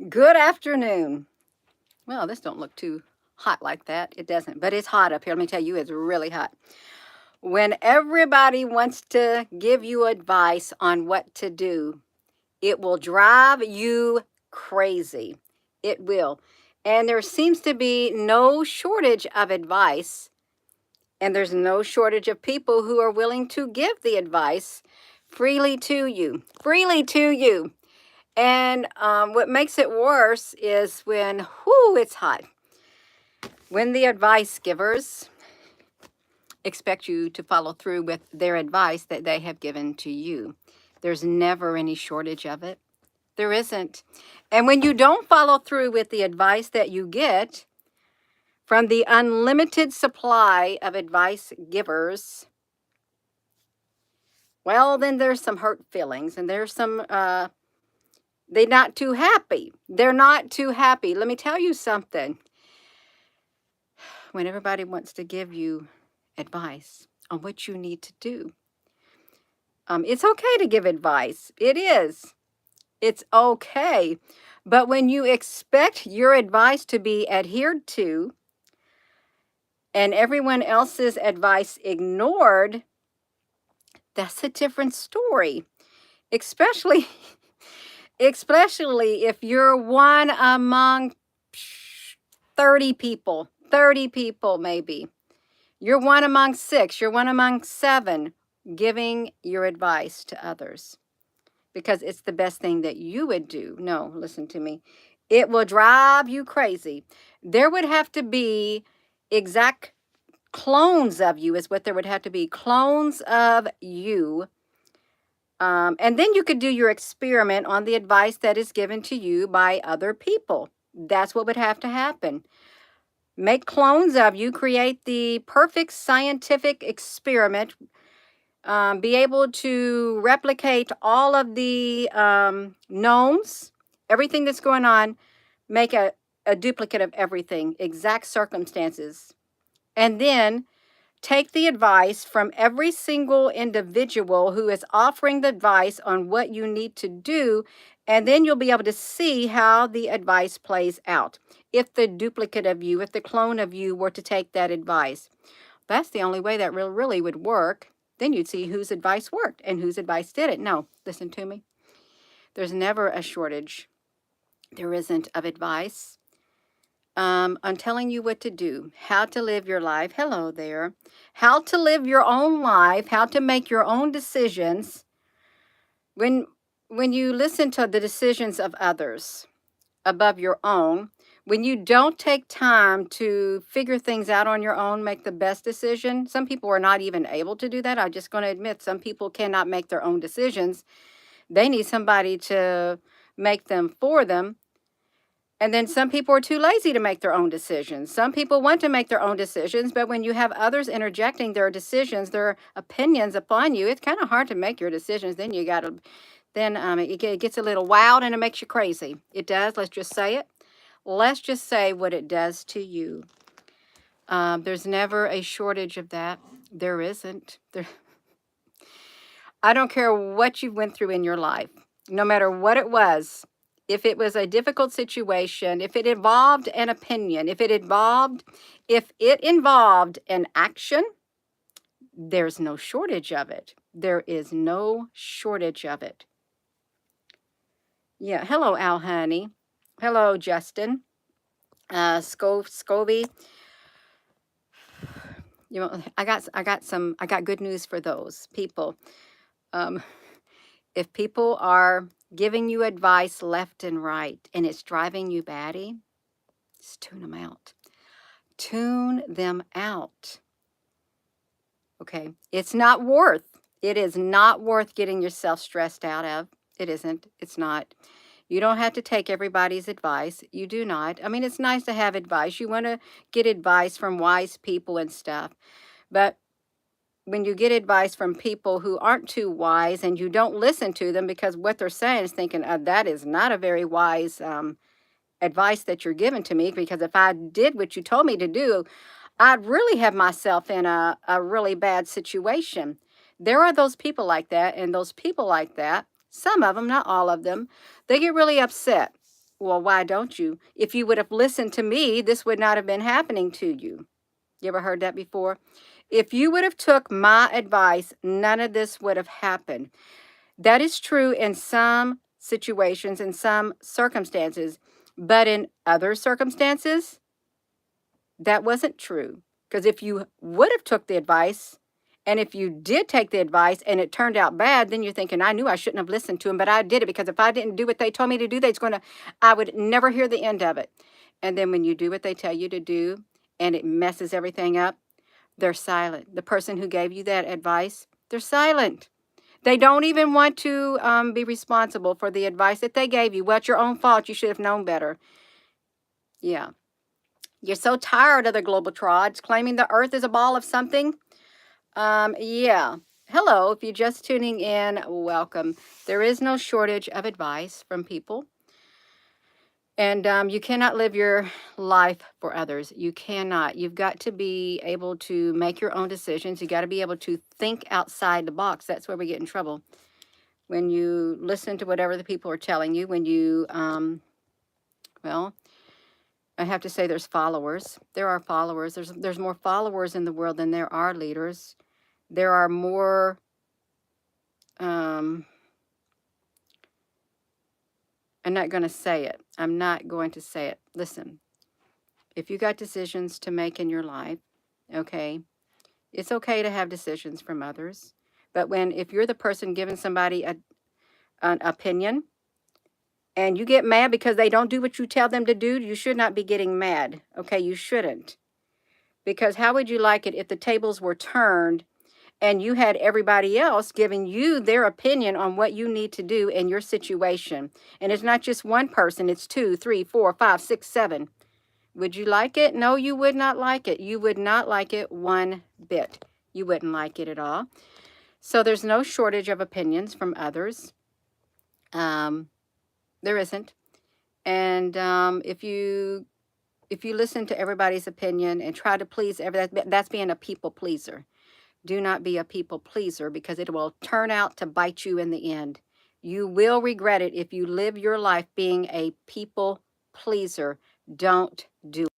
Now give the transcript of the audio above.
Good afternoon. Well, this don't look too hot like that. It doesn't, but it's hot up here. Let me tell you, it's really hot. When everybody wants to give you advice on what to do, it will drive you crazy. It will. And there seems to be no shortage of advice, and there's no shortage of people who are willing to give the advice freely to you. Freely to you. And what makes it worse is when, whoo, it's hot. When the advice givers expect you to follow through with their advice that they have given to you, there's never any shortage of it. There isn't. And when you don't follow through with the advice that you get from the unlimited supply of advice givers, well, then there's some hurt feelings and there's some they're not too happy. They're not too happy. Let me tell you something. When everybody wants to give you advice on what you need to do, it's okay to give advice. It is. It's okay. But when you expect your advice to be adhered to and everyone else's advice ignored, that's a different story. Especially if you're one among 30 people, maybe. You're one among 6, you're one among 7 giving your advice to others because it's the best thing that you would do. No, listen to me. It will drive you crazy. There would have to be exact clones of you, is what there would have to be, clones of you. And then you could do your experiment on the advice that is given to you by other people. That's what would have to happen. Make clones of you, create the perfect scientific experiment, be able to replicate all of the knowns, everything that's going on, make a duplicate of everything, exact circumstances, and then take the advice from every single individual who is offering the advice on what you need to do, and then you'll be able to see how the advice plays out. If the duplicate of you, if the clone of you were to take that advice, that's the only way that really would work. Then you'd see whose advice worked and whose advice didn't. No, listen to me. There's never a shortage. There isn't of advice. I'm telling you what to do, how to live your life. Hello there. How to live your own life, how to make your own decisions. When you listen to the decisions of others above your own, when you don't take time to figure things out on your own, make the best decision. Some people are not even able to do that. I'm just going to admit some people cannot make their own decisions. They need somebody to make them for them. And then some people are too lazy to make their own decisions. Some people want to make their own decisions, but when you have others interjecting their decisions, their opinions upon you, it's kind of hard to make your decisions. Then it gets a little wild and it makes you crazy. It does. Let's just say it. Let's just say what it does to you. There's never a shortage of that. There isn't. I don't care what you went through in your life, no matter what it was. If it was a difficult situation, if it involved an opinion, if it involved an action, there's no shortage of it. There is no shortage of it. Yeah. Hello, Al Honey. Hello, Justin. Scovey. You know, I got good news for those people. If people are giving you advice left and right and it's driving you batty, just tune them out. Tune them out. Okay? It is not worth getting yourself stressed out of. It isn't. It's not. You don't have to take everybody's advice. You do not. I mean, it's nice to have advice. You want to get advice from wise people and stuff. But when you get advice from people who aren't too wise and you don't listen to them because what they're saying is thinking, that is not a very wise advice that you're giving to me, because if I did what you told me to do, I'd really have myself in a really bad situation. There are those people like that, and those people like that, some of them, not all of them, they get really upset Well, why don't you? If you would have listened to me, this would not have been happening to you. You ever heard that before? If you would have took my advice, none of this would have happened. That is true in some situations, in some circumstances, but in other circumstances, that wasn't true. Because if you would have took the advice, and if you did take the advice and it turned out bad, then you're thinking, I knew I shouldn't have listened to him, but I did it because if I didn't do what they told me to do, I would never hear the end of it. And then when you do what they tell you to do and it messes everything up, they're silent. The person who gave you that advice, they're silent. They don't even want to be responsible for the advice that they gave you. Well, it's your own fault. You should have known better. Yeah. You're so tired of the globetrotters claiming the earth is a ball of something. Yeah. Hello. If you're just tuning in, welcome. There is no shortage of advice from people. And you cannot live your life for others. You cannot. You've got to be able to make your own decisions. You got to be able to think outside the box. That's where we get in trouble. When you listen to whatever the people are telling you, when you, well, I have to say there's followers. There are followers. There's more followers in the world than there are leaders. There are more, I'm not going to say it. I'm not going to say it. Listen, if you got decisions to make in your life, okay, it's okay to have decisions from others. But if you're the person giving somebody an opinion and you get mad because they don't do what you tell them to do, you should not be getting mad. Okay, you shouldn't. Because how would you like it if the tables were turned and you had everybody else giving you their opinion on what you need to do in your situation? And it's not just one person, it's 2, 3, 4, 5, 6, 7. Would you like it? No, you would not like it. You would not like it one bit. You wouldn't like it at all. So there's no shortage of opinions from others. There isn't. And if you listen to everybody's opinion and try to please that's being a people pleaser. Do not be a people pleaser because it will turn out to bite you in the end. You will regret it if you live your life being a people pleaser. Don't do it.